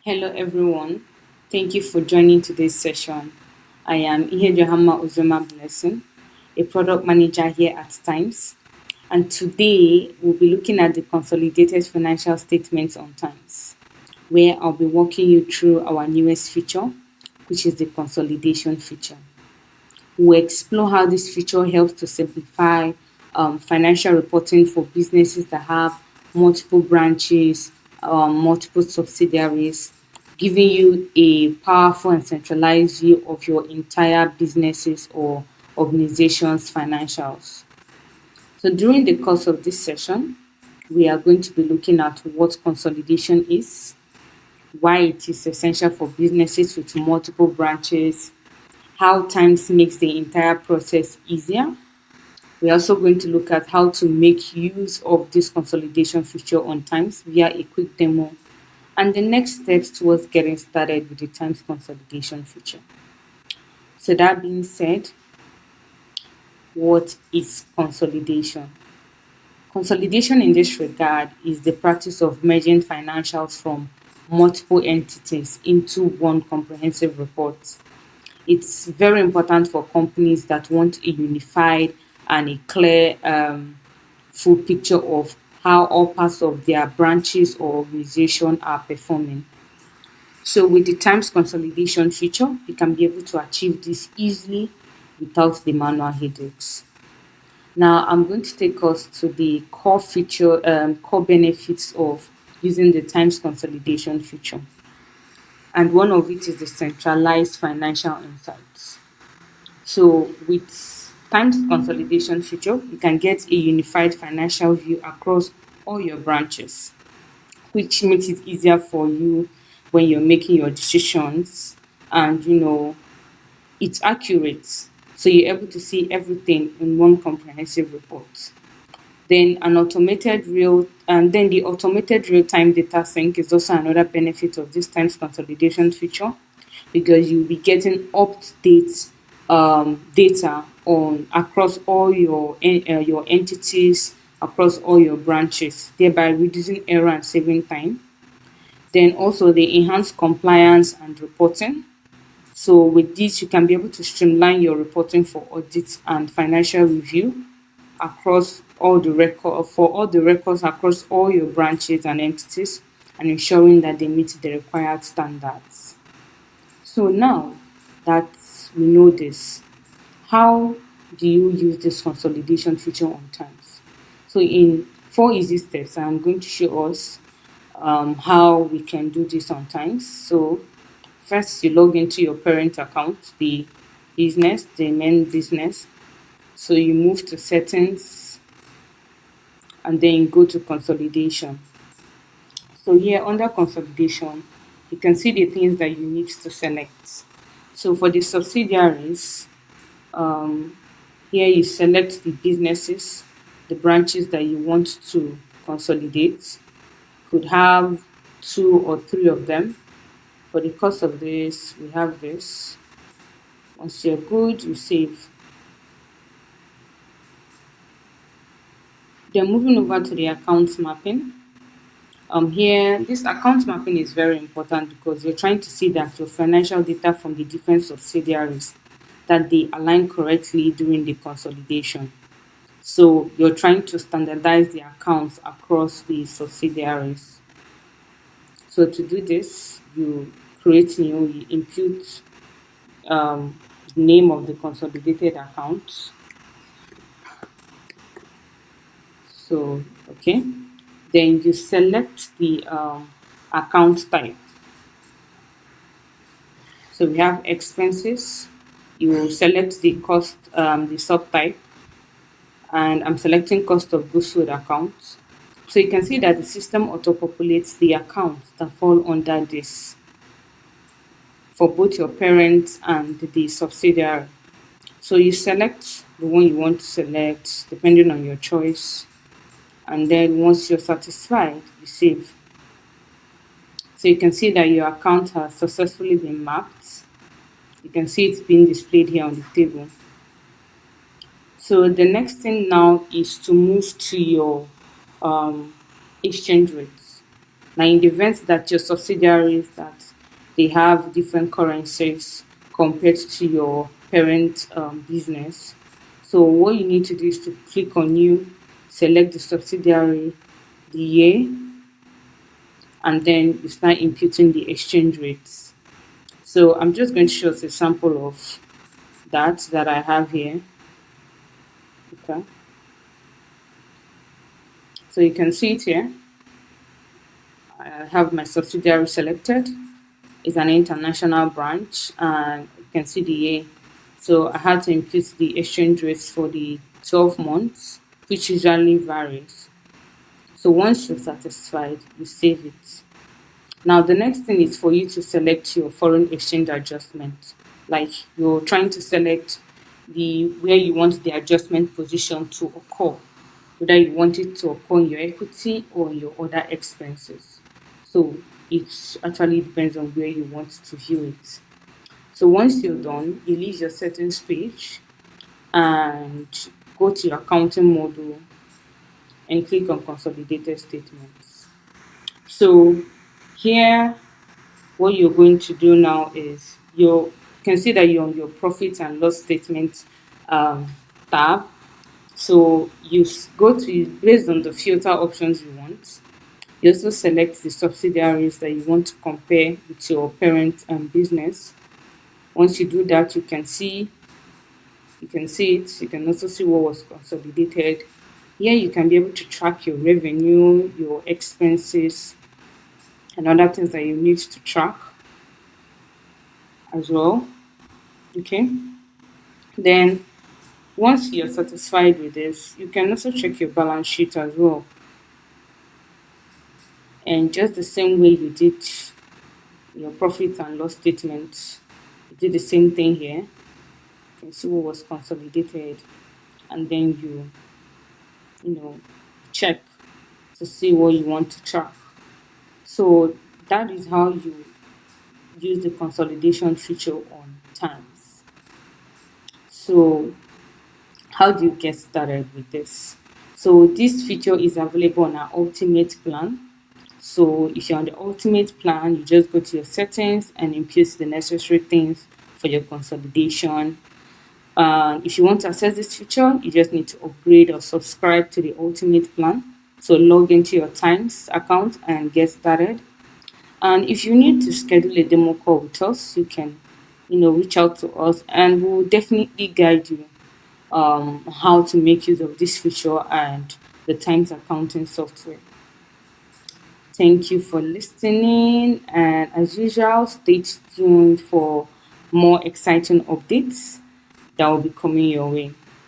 Hello, everyone. Thank you for joining today's session. I am Ihe Uzoma Blessing, a product manager here at Tyms. And today we'll be looking at the consolidated financial statements on Tyms, where I'll be walking you through our newest feature, which is the consolidation feature. We'll explore how this feature helps to simplify financial reporting for businesses that have multiple branches, multiple subsidiaries, giving you a powerful and centralized view of your entire businesses or organization's financials. So during the course of this session, we are going to be looking at what consolidation is, why it is essential for businesses with multiple branches, how Times makes the entire process easier. We're also going to look at how to make use of this consolidation feature on Times via a quick demo and the next steps towards getting started with the Times consolidation feature. So that being said, what is consolidation? Consolidation in this regard is the practice of merging financials from multiple entities into one comprehensive report. It's very important for companies that want a unified and a clear full picture of how all parts of their branches or organization are performing. So with the Times consolidation feature, you can be able to achieve this easily without the manual headaches. Now I'm going to take us to the core benefits of using the Times consolidation feature. And one of it is the centralized financial insights. So with Times consolidation feature, you can get a unified financial view across all your branches, which makes it easier for you when you're making your decisions and it's accurate. So you're able to see everything in one comprehensive report. Then the automated real-time data sync is also another benefit of this Times consolidation feature because you'll be getting up-to-date data on across all your entities, across all your branches, thereby reducing error and saving time. Then also the enhanced compliance and reporting. So with this, you can be able to streamline your reporting for audits and financial review across all the records across all your branches and entities and ensuring that they meet the required standards. So now that we know this, how do you use this consolidation feature on Times? So in 4 easy steps, I'm going to show us how we can do this on Times. So first, you log into your parent account, the main business. So you move to settings and then you go to consolidation. So here under consolidation, you can see the things that you need to select. So for the subsidiaries, here you select the businesses, the branches that you want to consolidate. Could have 2 or 3 of them. For the cost of this, we have this. Once you're good, you save. Then moving over to the account mapping. Here, this account mapping is very important because you're trying to see that your financial data from the different subsidiaries that they align correctly during the consolidation. So you're trying to standardize the accounts across the subsidiaries. So to do this, you you input the name of the consolidated account. So okay, then you select the account type. So we have expenses. You select the cost, the subtype, and I'm selecting cost of goods sold account. So you can see that the system auto-populates the accounts that fall under this for both your parent and the subsidiary. So you select the one you want to select depending on your choice, and then once you're satisfied, you save. So you can see that your account has successfully been mapped. You can see it's being displayed here on the table. So the next thing now is to move to your exchange rates. Now, in the event that your subsidiaries that they have different currencies compared to your parent business, so what you need to do is to click on new, select the subsidiary, the year, and then you start imputing the exchange rates. So I'm just going to show us a sample of that I have here. Okay, so you can see it here. I have my subsidiary selected. It's an international branch, and you can see the year. So I had to impute the exchange rates for the 12 months, which usually varies. So once you're satisfied, you save it. Now the next thing is for you to select your foreign exchange adjustment. Like you're trying to select the where you want the adjustment position to occur, whether you want it to occur in your equity or your other expenses. So it actually depends on where you want to view it. So once you're done, you leave your settings page and go to your accounting module and click on consolidated statements. So here, what you're going to do now is you can see that you're on your profit and loss statement tab. So you go to based on the filter options you want. You also select the subsidiaries that you want to compare with your parent business. Once you do that, you can see it. You can also see what was consolidated. Here you can be able to track your revenue, your expenses, and other things that you need to track as well. Okay. Then once you're satisfied with this, you can also check your balance sheet as well. And just the same way you did your profit and loss statement, you did the same thing here. You can see what was consolidated, and then you know check to see what you want to track. So that is how you use the consolidation feature on Tyms. So how do you get started with this? So this feature is available on our ultimate plan. So if you're on the ultimate plan, you just go to your settings and impute the necessary things for your consolidation. If you want to access this feature, you just need to upgrade or subscribe to the ultimate plan. So log into your Tyms account and get started. And if you need to schedule a demo call with us, you can, reach out to us, and we'll definitely guide you how to make use of this feature and the Tyms accounting software. Thank you for listening, and as usual, stay tuned for more exciting updates that will be coming your way.